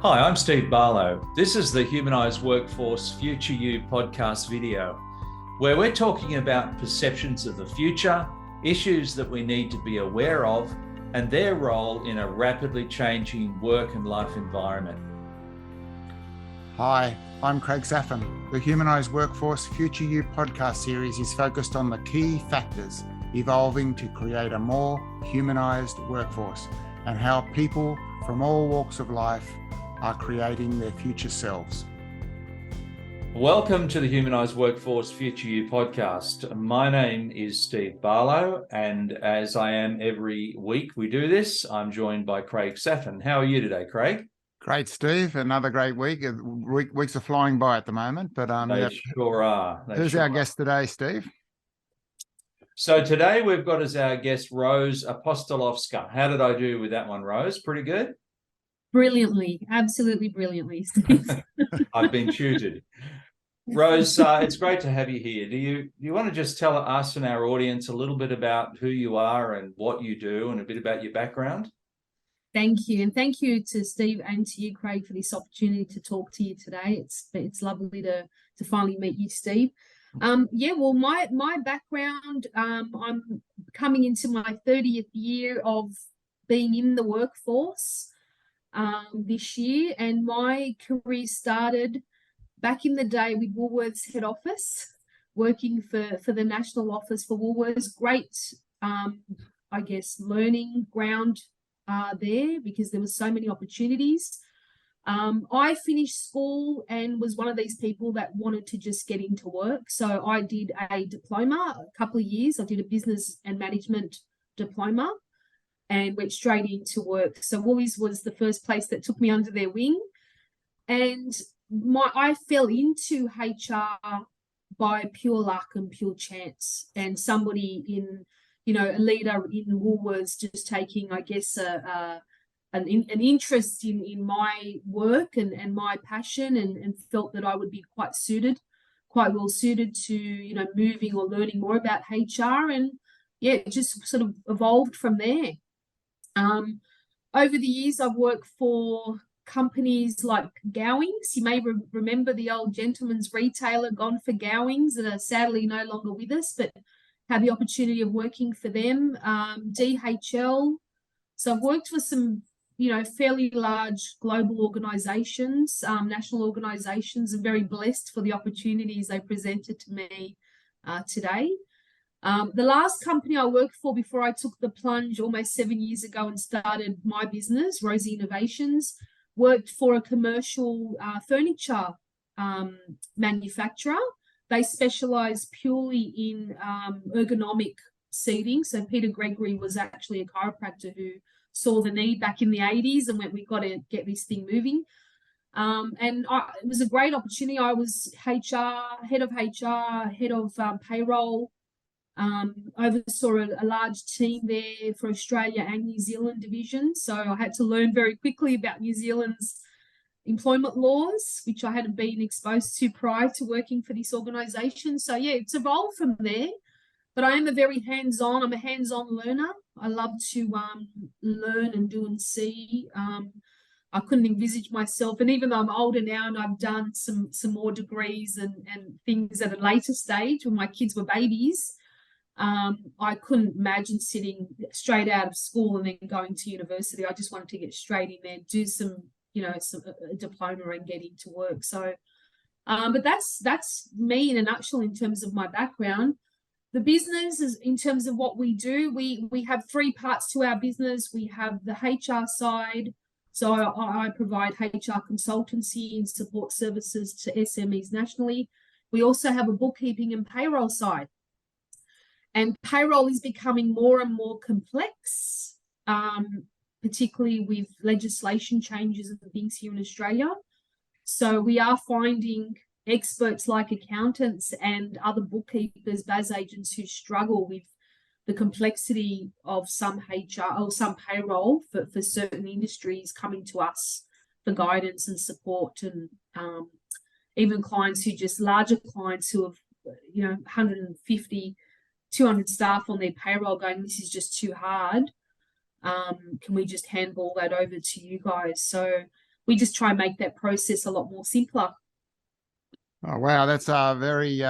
Hi, I'm Steve Barlow. This is the Humanised Workforce Future You podcast video, where we're talking about perceptions of the future, issues that we need to be aware of, and their role in a rapidly changing work and life environment. Hi, I'm Craig Saffin. The Humanised Workforce Future You podcast series is focused on the key factors evolving to create a more humanised workforce and how people from all walks of life are creating their future selves. Welcome to the Humanised Workforce Future You podcast. My name is Steve Barlow, and as I am every week we do this, I'm joined by Craig Saffin. How are you today, Craig? Great, Steve. Another great week. Weeks are flying by at the moment, but They sure are. Who's our guest today, Steve? So today we've got as our guest Rose Apostolovska. How did I do with that one, Rose? Pretty good? Brilliantly, absolutely brilliantly. I've been tutored. Rose, it's great to have you here. Do you want to just tell us and our audience a little bit about who you are and what you do and a bit about your background? Thank you. And thank you to Steve and to you, Craig, for this opportunity to talk to you today. It's lovely to finally meet you, Steve. Well, my background, I'm coming into my 30th year of being in the workforce this year, and my career started back in the day with Woolworths head office, working for the national office for Woolworths. Great, learning ground there because there were so many opportunities. I finished school and was one of these people that wanted to just get into work. So I did a diploma, a couple of years. I did a business and management diploma and went straight into work. So Woolies was the first place that took me under their wing. And I fell into HR by pure luck and pure chance. And somebody a leader in Woolworths just taking, I guess, an interest in my work and my passion and felt that I would be quite well suited to, moving or learning more about HR. And yeah, it just sort of evolved from there. Over the years, I've worked for companies like Gowings. You may remember the old gentleman's retailer gone for Gowings that are sadly no longer with us, but had the opportunity of working for them. DHL. So I've worked for some, fairly large global organizations, national organizations, and very blessed for the opportunities they presented to me today. The last company I worked for before I took the plunge almost 7 years ago and started my business, Rosie Innovations, worked for a commercial furniture manufacturer. They specialize purely in ergonomic seating. So Peter Gregory was actually a chiropractor who saw the need back in the 80s and went, we've got to get this thing moving. It was a great opportunity. I was head of payroll. Oversaw a large team there for Australia and New Zealand division. So I had to learn very quickly about New Zealand's employment laws, which I hadn't been exposed to prior to working for this organisation. So yeah, it's evolved from there. But I'm a hands-on learner. I love to learn and do and see. I couldn't envisage myself, and even though I'm older now and I've done some more degrees and things at a later stage when my kids were babies, I couldn't imagine sitting straight out of school and then going to university. I just wanted to get straight in there, do some diploma and get into work. So, but that's me in a nutshell in terms of my background. The business is, in terms of what we do, we have three parts to our business. We have the HR side. So I provide HR consultancy and support services to SMEs nationally. We also have a bookkeeping and payroll side. And payroll is becoming more and more complex, particularly with legislation changes and things here in Australia. So we are finding experts like accountants and other bookkeepers, BAS agents who struggle with the complexity of some HR or some payroll for certain industries coming to us for guidance and support, and even clients larger clients who have 150, 200 staff on their payroll going, this is just too hard. Can we just handball that over to you guys? So we just try and make that process a lot more simpler. Oh, wow. That's a very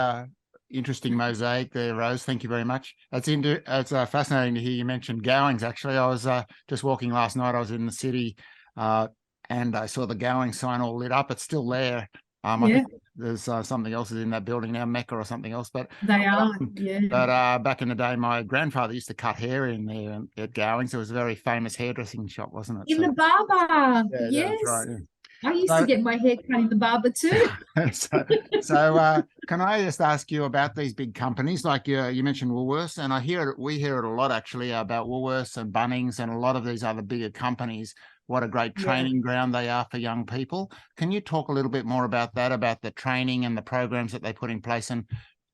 interesting mosaic there, Rose. Thank you very much. It's fascinating to hear you mention Gowings. Actually, I was just walking last night. I was in the city and I saw the Gowings sign all lit up. It's still there. I think there's something else in that building now, Mecca or something else. But they are, yeah. But back in the day, my grandfather used to cut hair in there at Gowings. It was a very famous hairdressing shop, wasn't it? In the barber, yeah, yes. That's right. Yeah. I used to get my hair cut in the barber too. so can I just ask you about these big companies? Like you mentioned Woolworths, and we hear it a lot actually about Woolworths and Bunnings and a lot of these other bigger companies. What a great training ground they are for young people. Can you talk a little bit more about that, about the training and the programs that they put in place,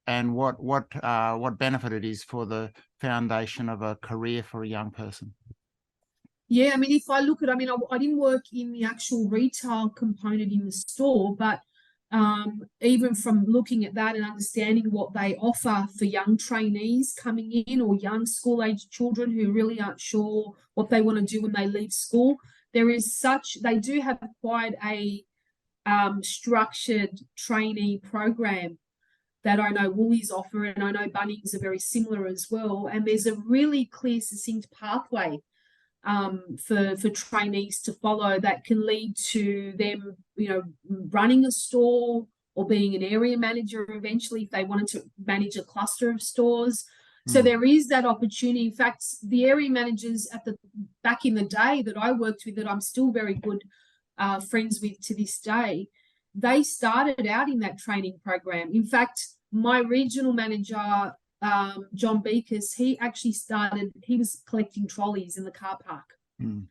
and what benefit it is for the foundation of a career for a young person? Yeah, I mean, if I look at, I didn't work in the actual retail component in the store, but even from looking at that and understanding what they offer for young trainees coming in or young school-age children who really aren't sure what they want to do when they leave school, they do have quite a structured trainee program that I know Woolies offer, and I know Bunnings are very similar as well. And there's a really clear, succinct pathway for trainees to follow that can lead to them, running a store or being an area manager eventually if they wanted to manage a cluster of stores. So there is that opportunity. In fact, the area managers back in the day that I worked with, that I'm still very good friends with to this day, they started out in that training program. In fact, my regional manager, John Beakers, he was collecting trolleys in the car park and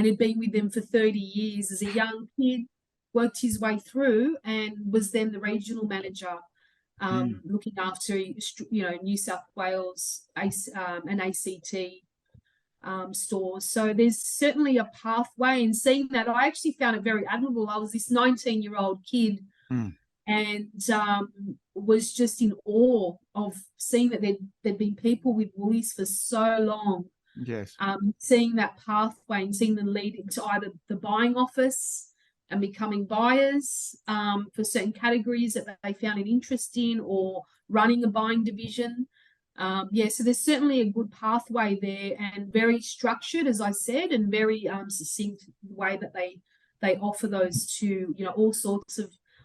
had been with them for 30 years as a young kid, worked his way through and was then the regional manager, looking after, New South Wales and ACT stores. So there's certainly a pathway, and seeing that, I actually found it very admirable. I was this 19-year-old kid and was just in awe of seeing that there'd been people with Woolies for so long. Yes. Seeing that pathway and seeing them lead into either the buying office and becoming buyers for certain categories that they found an interest in, or running a buying division. So there's certainly a good pathway there, and very structured, as I said, and very succinct way that they offer those to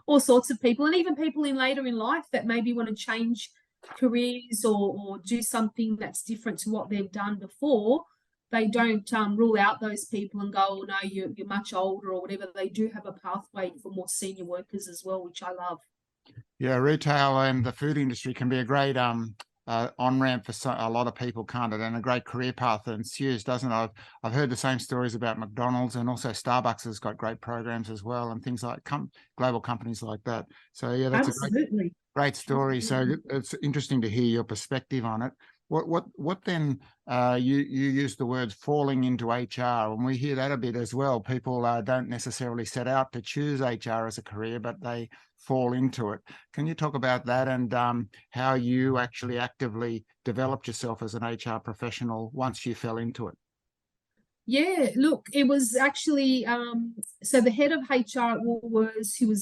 all sorts of people, and even people later in life that maybe want to change careers or do something that's different to what they've done before. They don't rule out those people and go, oh no, you're much older or whatever. They do have a pathway for more senior workers as well, which I love. Yeah, retail and the food industry can be a great on-ramp for a lot of people, can't it? And a great career path ensues, doesn't it? I've heard the same stories about McDonald's, and also Starbucks has got great programs as well, and things like global companies like that. So yeah, that's Absolutely. a great story. So it's interesting to hear your perspective on it. What then? You use the words falling into HR, and we hear that a bit as well. People don't necessarily set out to choose HR as a career, but they fall into it. Can you talk about that and how you actually actively developed yourself as an HR professional once you fell into it? Yeah, look, it was actually so the head of HR at Woolworths, who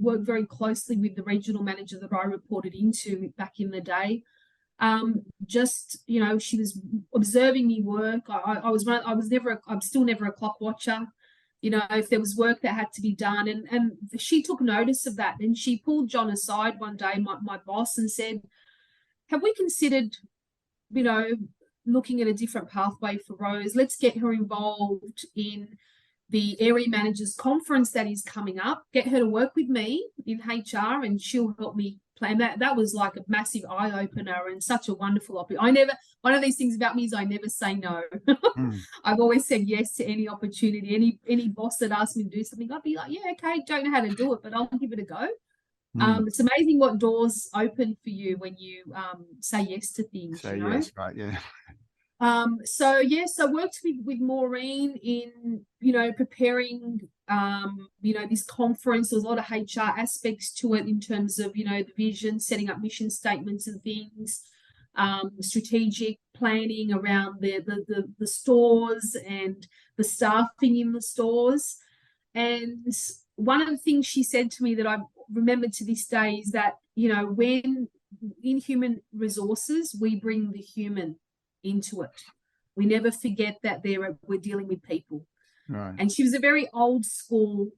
worked very closely with the regional manager that I reported into back in the day. She was observing me work. I'm still never a clock watcher. If there was work that had to be done, and she took notice of that, and she pulled John aside one day, my boss, and said, have we considered, looking at a different pathway for Rose? Let's get her involved in the area managers conference that is coming up, get her to work with me in HR, and she'll help me plan that. That was like a massive eye-opener and such a wonderful opportunity. One of these things about me is I never say no. I've always said yes to any opportunity. Any boss that asks me to do something, I'd be like, yeah, okay, don't know how to do it, but I'll give it a go. It's amazing what doors open for you when you say yes to things. Yes, right, yeah. So I worked with Maureen in, preparing, this conference. There's a lot of HR aspects to it in terms of, the vision, setting up mission statements and things, strategic planning around the stores and the staffing in the stores. And one of the things she said to me that I remember to this day is that, you know, when in human resources, we bring the human into it. We never forget that we're dealing with people. Right. And she was a very old school,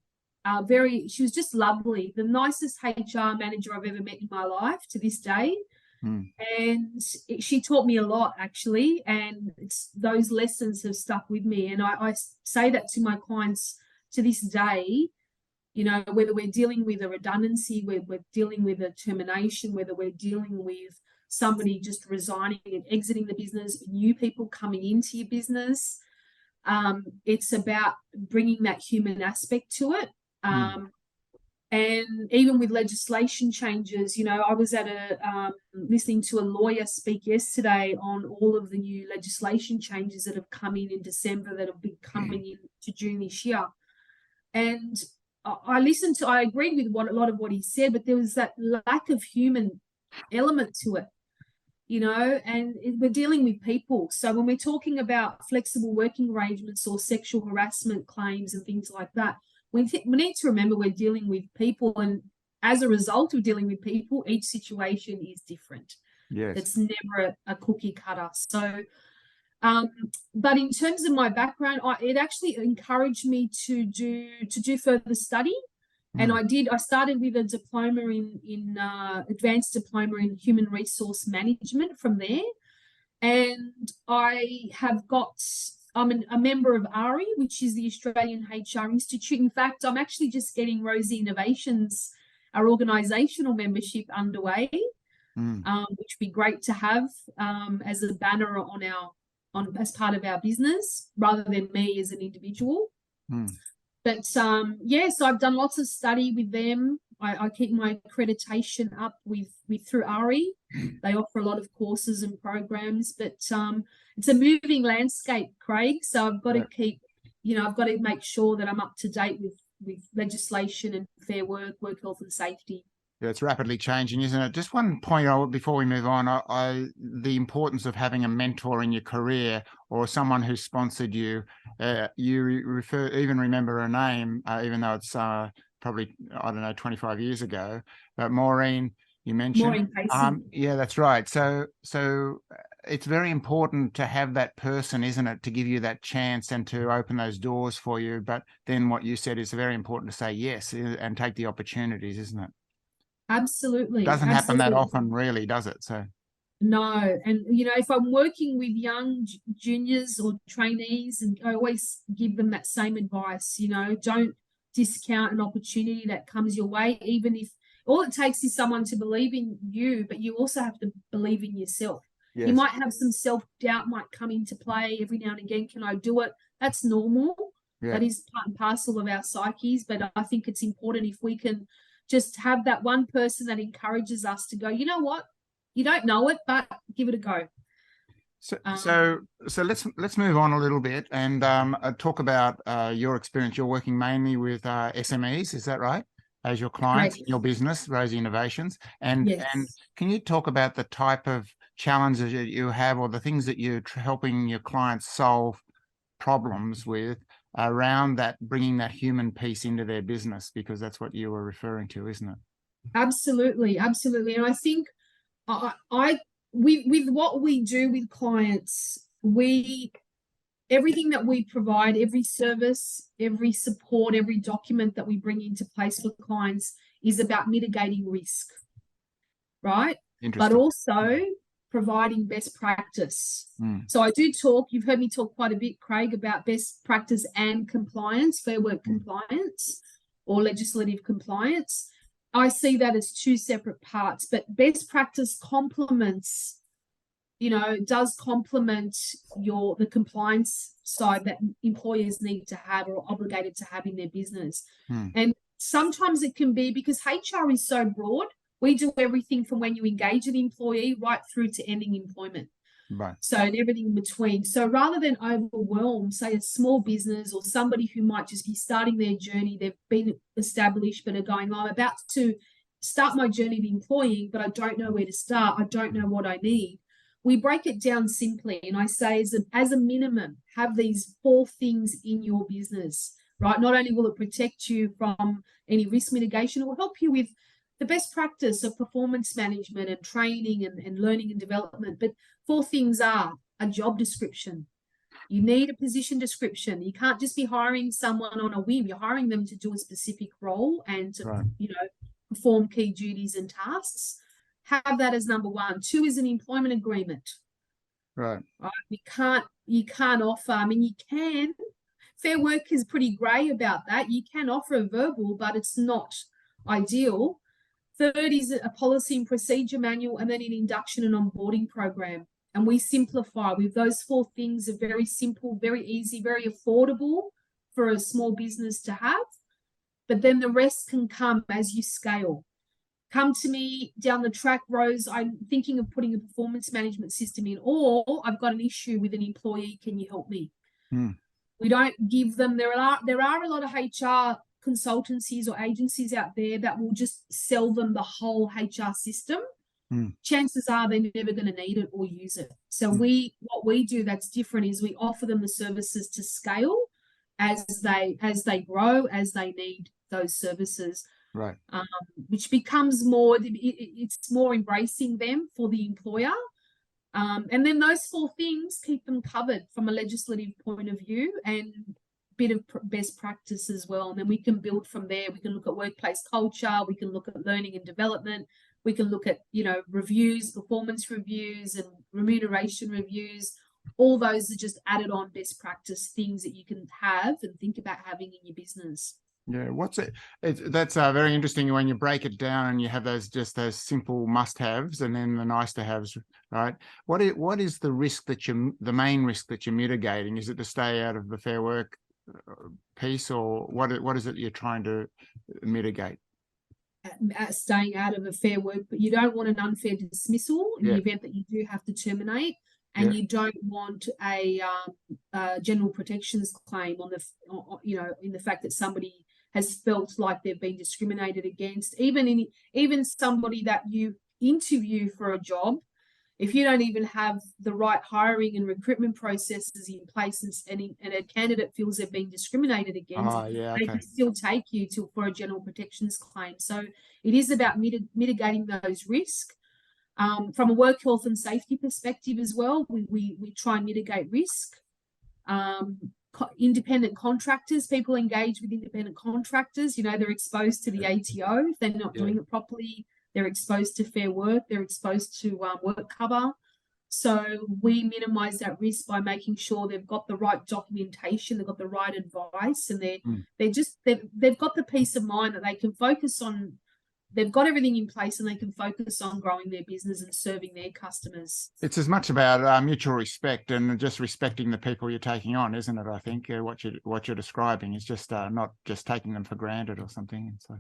she was just lovely, the nicest HR manager I've ever met in my life to this day. And she taught me a lot, actually, and those lessons have stuck with me. And I say that to my clients to this day, you know, whether we're dealing with a redundancy, whether we're dealing with a termination, whether we're dealing with somebody just resigning and exiting the business, new people coming into your business, it's about bringing that human aspect to it. And even with legislation changes, you know, I was at listening to a lawyer speak yesterday on all of the new legislation changes that have come in December that have been coming in to June this year. And I agreed with a lot of what he said, but there was that lack of human element to it, you know, and we're dealing with people. So when we're talking about flexible working arrangements or sexual harassment claims and things like that, we need to remember we're dealing with people, and as a result of dealing with people, each situation is different. Yes. It's never a cookie cutter. So, but in terms of my background, it actually encouraged me to do further study. And I started with a diploma in advanced diploma in human resource management from there. And I'm a member of ARI, which is the Australian HR Institute. In fact, I'm actually just getting Rosie Innovations, our organisational membership, underway, which would be great to have as a banner as part of our business, rather than me as an individual. But so I've done lots of study with them. I keep my accreditation up through ARI. They offer a lot of courses and programs, but it's a moving landscape, Craig. So I've got to keep, you know, I've got to make sure that I'm up to date with legislation and fair work health and safety. Yeah, it's rapidly changing, isn't it? Just one point before we move on, the importance of having a mentor in your career or someone who sponsored you. You remember her name, even though it's probably, 25 years ago. But Maureen, you mentioned. Maureen Payson. Yeah, that's right. So it's very important to have that person, isn't it, to give you that chance and to open those doors for you. But then what you said is very important to say yes and take the opportunities, isn't it? Absolutely. Doesn't happen that often, really, does it? So no. And you know, if I'm working with young juniors or trainees, and I always give them that same advice, you know, don't discount an opportunity that comes your way, even if all it takes is someone to believe in you, but you also have to believe in yourself. Yes. You might have some self-doubt might come into play every now and again. Can I do it? That's normal. Yeah. That is part and parcel of our psyches. But I think it's important if we can just have that one person that encourages us to go, you know what? You don't know it, but give it a go. So let's move on a little bit and talk about your experience. You're working mainly with SMEs, is that right? As your clients in your business, Rosie Innovations. And can you talk about the type of challenges that you have or the things that you're helping your clients solve problems with around that, bringing that human piece into their business, because that's what you were referring to, isn't it? Absolutely. And I think with what we do with clients, everything that we provide, every service, every support, every document that we bring into place for clients is about mitigating risk, right? But also providing best practice. So I do you've heard me talk quite a bit, Craig, about best practice and compliance, fair work compliance or legislative compliance. I see that as two separate parts, but best practice complements, does complement the compliance side that employers need to have or are obligated to have in their business. And sometimes it can be because HR is so broad. We do everything from when you engage an employee right through to ending employment. Right. So, and everything in between. So rather than overwhelm, say, a small business or somebody who might just be starting their journey, they've been established but are going, I'm about to start my journey of employing, but I don't know where to start. I don't know what I need. We break it down simply. And I say, as a minimum, have these 4 things in your business, right? Not only will it protect you from any risk mitigation, it will help you with the best practice of performance management and training and learning and development. But 4 things are a job description. You need a position description. You can't just be hiring someone on a whim. You're hiring them to do a specific role and to, perform key duties and tasks. Have that as number 1. 2 is an employment agreement. Right. You can't offer, I mean, you can. Fair Work is pretty grey about that. You can offer a verbal, but it's not ideal. 3rd is a policy and procedure manual, and then an induction and onboarding program. And we simplify with those 4 things are very simple, very easy, very affordable for a small business to have. But then the rest can come as you scale. Come to me down the track, Rose, I'm thinking of putting a performance management system in, or I've got an issue with an employee, can you help me? We don't give them, there are a lot of HR consultancies or agencies out there that will just sell them the whole HR system. Chances are they're never going to need it or use it. So what we do that's different is we offer them the services to scale as they grow, as they need those services. Right. Which becomes more, it's more embracing them for the employer. And then those 4 things keep them covered from a legislative point of view and bit of best practice as well. And then we can build from there. We can look at workplace culture. We can look at learning and development. We can look at, reviews, performance reviews and remuneration reviews. All those are just added on best practice things that you can have and think about having in your business. Yeah, that's very interesting when you break it down and you have those simple must-haves and then the nice-to-haves, right? What is the risk the main risk that you're mitigating? Is it to stay out of the Fair Work piece, or what is it you're trying to mitigate? Staying out of a Fair Work, but you don't want an unfair dismissal in the event that you do have to terminate, and you don't want a general protections claim on in the fact that somebody has felt like they've been discriminated against. Even somebody that you interview for a job, if you don't even have the right hiring and recruitment processes in place, and a candidate feels they've been discriminated against, they can still take you for a general protections claim. So it is about mitigating those risks. From a work health and safety perspective as well, we try and mitigate risk. Independent contractors, people engage with independent contractors, they're exposed to the ATO if they're not doing it properly. They're exposed to Fair Work. They're exposed to work cover. So we minimise that risk by making sure they've got the right documentation, they've got the right advice, and they've got the peace of mind that they can focus on. They've got everything in place and they can focus on growing their business and serving their customers. It's as much about mutual respect and just respecting the people you're taking on, isn't it? I think what you're describing is just not just taking them for granted or something. And so.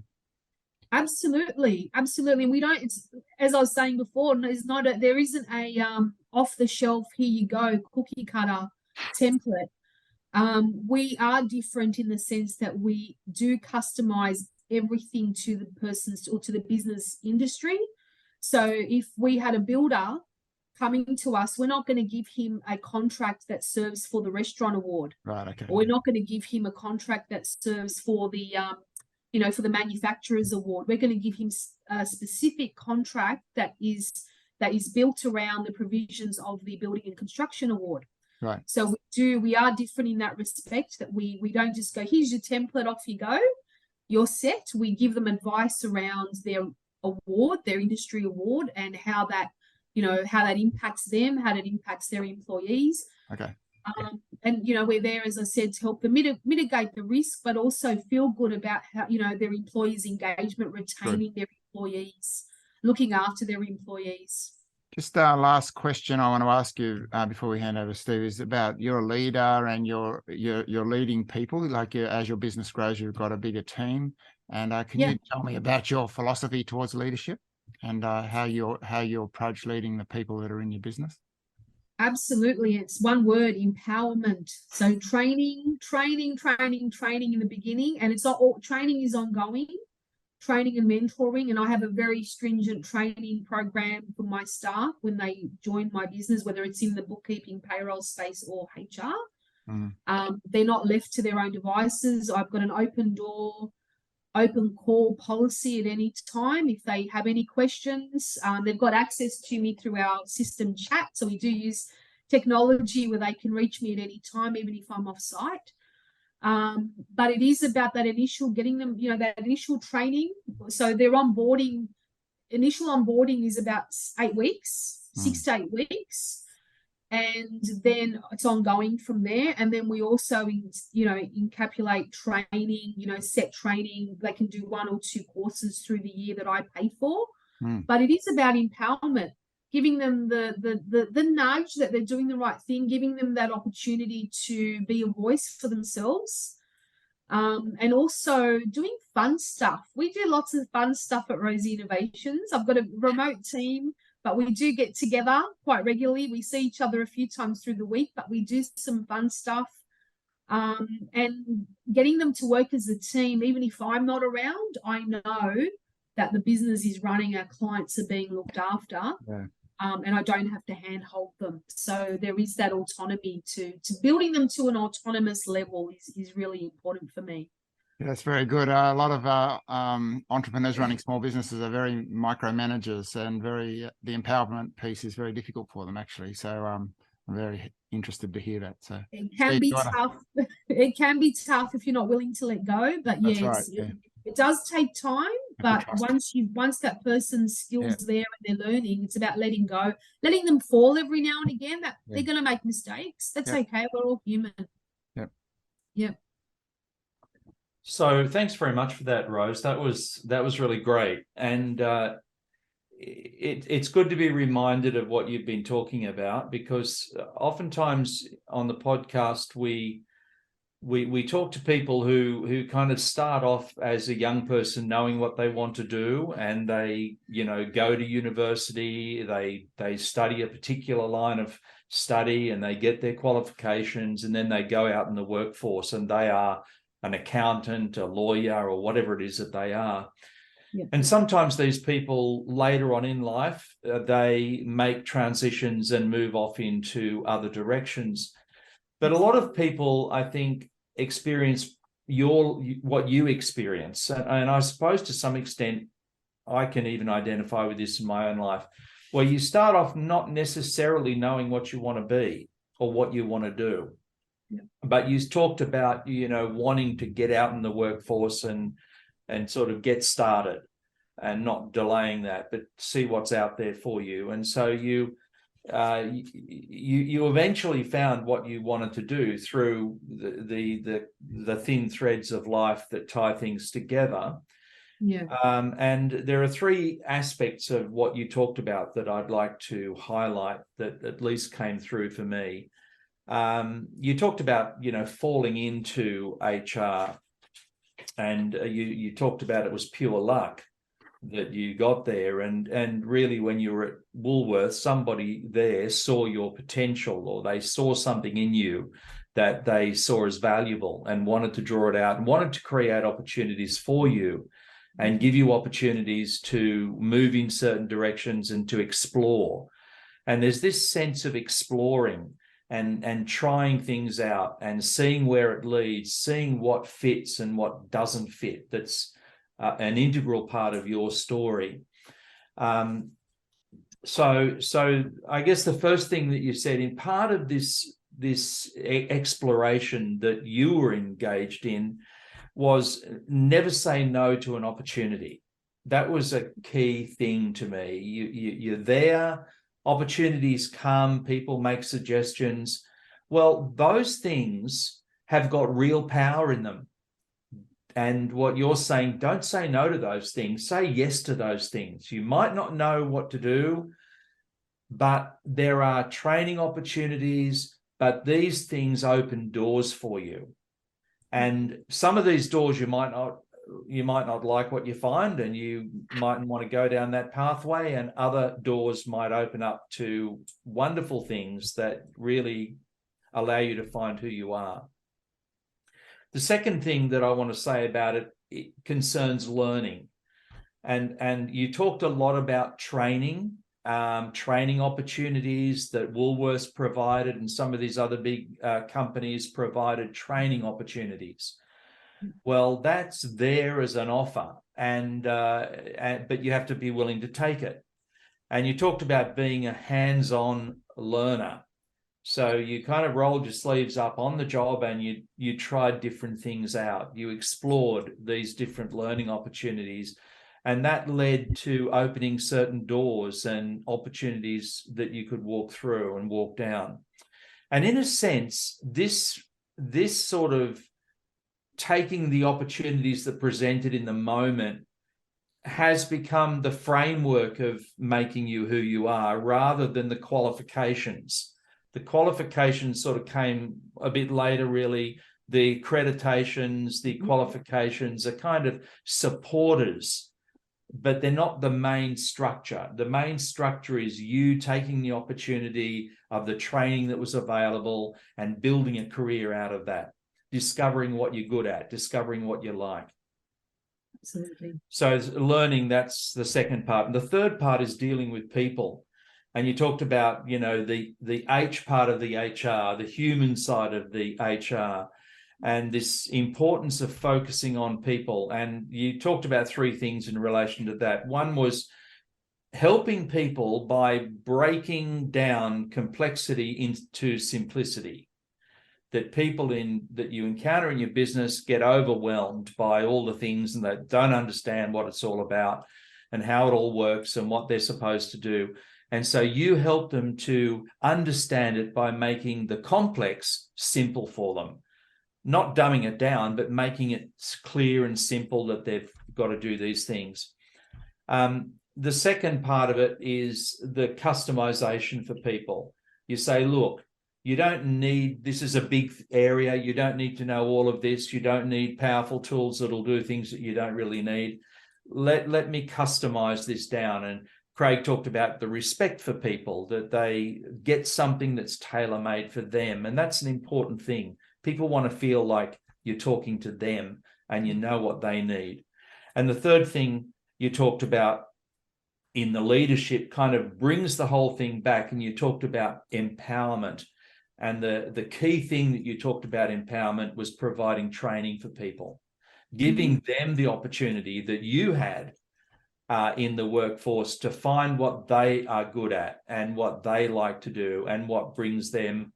Absolutely. We don't. It's, as I was saying before, there isn't a off the shelf, here you go, cookie cutter template. We are different in the sense that we do customize everything to the person's or to the business industry. So if we had a builder coming to us, we're not going to give him a contract that serves for the restaurant award. Right. Okay. Or we're not going to give him a contract that serves for the for the manufacturer's award. We're going to give him a specific contract that is built around the provisions of the building and construction award. Right. So we are different in that respect, that we don't just go, here's your template, off you go, you're set. We give them advice around their award, their industry award, and how that impacts them, how that impacts their employees. Okay. And we're there, as I said, to help them mitigate the risk, but also feel good about how their employees' engagement, retaining their employees, looking after their employees. Just last question I want to ask you before we hand over to Steve is about your leader and your leading people. Like as your business grows, you've got a bigger team, and can you tell me about your philosophy towards leadership and how you approach leading the people that are in your business? Absolutely. It's one word: empowerment. So training in the beginning, and it's all training is ongoing, training and mentoring. And I have a very stringent training program for my staff when they join my business, whether it's in the bookkeeping, payroll space or HR. They're not left to their own devices. I've got an open door, open call policy at any time. If they have any questions, they've got access to me through our system chat. So we do use technology where they can reach me at any time, even if I'm off site. But it is about that initial getting them, that initial training. So their initial onboarding is about 8 weeks, 6 to 8 weeks. And then it's ongoing from there. And then we also, encapsulate training, set training. They can do 1 or 2 courses through the year that I pay for. But it is about empowerment, giving them the nudge that they're doing the right thing, giving them that opportunity to be a voice for themselves. And also doing fun stuff. We do lots of fun stuff at Rosie Innovations. I've got a remote team, but we do get together quite regularly. We see each other a few times through the week, but we do some fun stuff. And getting them to work as a team, even if I'm not around, I know that the business is running, our clients are being looked after, and I don't have to handhold them. So there is that autonomy to building them to an autonomous level is really important for me. Yeah, that's very good. A lot of entrepreneurs running small businesses are very micromanagers, and the empowerment piece is very difficult for them, actually. So I'm very interested to hear that. So it can be tough. It can be tough if you're not willing to let go. But yes, it does take time. But once that person's skills there and they're learning, it's about letting go, letting them fall every now and again. That they're going to make mistakes. That's okay. We're all human. Yep. So thanks very much for that, Rose. That was really great. And it's good to be reminded of what you've been talking about, because oftentimes on the podcast we talk to people who kind of start off as a young person knowing what they want to do, and they go to university, they study a particular line of study and they get their qualifications, and then they go out in the workforce and they are an accountant, a lawyer, or whatever it is that they are. And sometimes these people later on in life, they make transitions and move off into other directions. But a lot of people, I think, experience what you experience. And I suppose to some extent, I can even identify with this in my own life, where you start off not necessarily knowing what you want to be or what you want to do. But you talked about, wanting to get out in the workforce and sort of get started and not delaying that, but see what's out there for you. And so you eventually found what you wanted to do through the thin threads of life that tie things together. And there are 3 aspects of what you talked about that I'd like to highlight that at least came through for me. You talked about, falling into HR, and you talked about it was pure luck that you got there. And really, when you were at Woolworths, somebody there saw your potential, or they saw something in you that they saw as valuable and wanted to draw it out and wanted to create opportunities for you and give you opportunities to move in certain directions and to explore. And there's this sense of exploring and trying things out and seeing where it leads, seeing what fits and what doesn't fit. That's an integral part of your story. So I guess the first thing that you said, in part of this exploration that you were engaged in, was never say no to an opportunity. That was a key thing to me. You're there. Opportunities come, people make suggestions. Well, those things have got real power in them. And what you're saying, don't say no to those things, say yes to those things. You might not know what to do, but there are training opportunities, but these things open doors for you. And some of these doors you might not like what you find, and you mightn't want to go down that pathway, and other doors might open up to wonderful things that really allow you to find who you are. The second thing that I want to say about it concerns learning. And you talked a lot about training training opportunities that Woolworths provided, and some of these other big companies provided training opportunities. Well, that's there as an offer, but you have to be willing to take it. And you talked about being a hands-on learner. So you kind of rolled your sleeves up on the job and you tried different things out. You explored these different learning opportunities, and that led to opening certain doors and opportunities that you could walk through and walk down. And in a sense, this sort of taking the opportunities that presented in the moment has become the framework of making you who you are, rather than the qualifications. The qualifications sort of came a bit later, really. The accreditations, the qualifications are kind of supporters, but they're not the main structure. The main structure is you taking the opportunity of the training that was available and building a career out of that, discovering what you're good at, discovering what you like. Absolutely. So learning, that's the second part. And the third part is dealing with people. And you talked about, the H part of the HR, the human side of the HR, and this importance of focusing on people. And you talked about three things in relation to that. One was helping people by breaking down complexity into simplicity. That people that you encounter in your business get overwhelmed by all the things, and they don't understand what it's all about and how it all works and what they're supposed to do. And so you help them to understand it by making the complex simple for them, not dumbing it down, but making it clear and simple that they've got to do these things. The second part of it is the customization for people. You say, look, you don't need, this is a big area. You don't need to know all of this. You don't need powerful tools that'll do things that you don't really need. Let me customize this down. And Craig talked about the respect for people, that they get something that's tailor-made for them. And that's an important thing. People want to feel like you're talking to them and you know what they need. And the third thing you talked about in the leadership kind of brings the whole thing back, and you talked about empowerment. And the key thing that you talked about empowerment was providing training for people, giving them the opportunity that you had in the workforce to find what they are good at and what they like to do and what brings them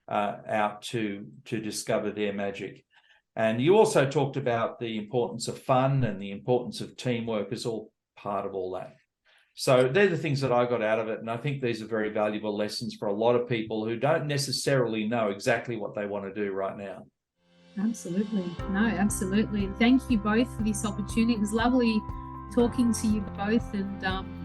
out to discover their magic. And you also talked about the importance of fun and the importance of teamwork as all part of all that. So they're the things that I got out of it. And I think these are very valuable lessons for a lot of people who don't necessarily know exactly what they want to do right now. Absolutely. No, absolutely. Thank you both for this opportunity. It was lovely talking to you both and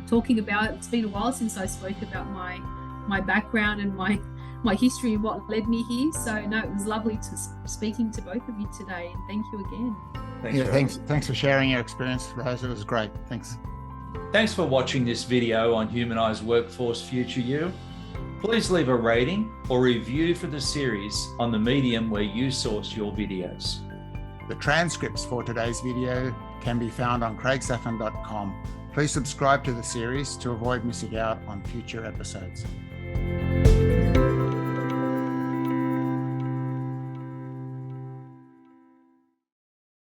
talking about, it's been a while since I spoke about my background and my history and what led me here. So no, it was lovely to speaking to both of you today, and thank you again. Thanks for sharing your experience, Rose. It was great. Thanks. Thanks for watching this video on Humanised Workforce Future You. Please leave a rating or review for the series on the medium where you source your videos. The transcripts for today's video can be found on craigsaffin.com. Please subscribe to the series to avoid missing out on future episodes.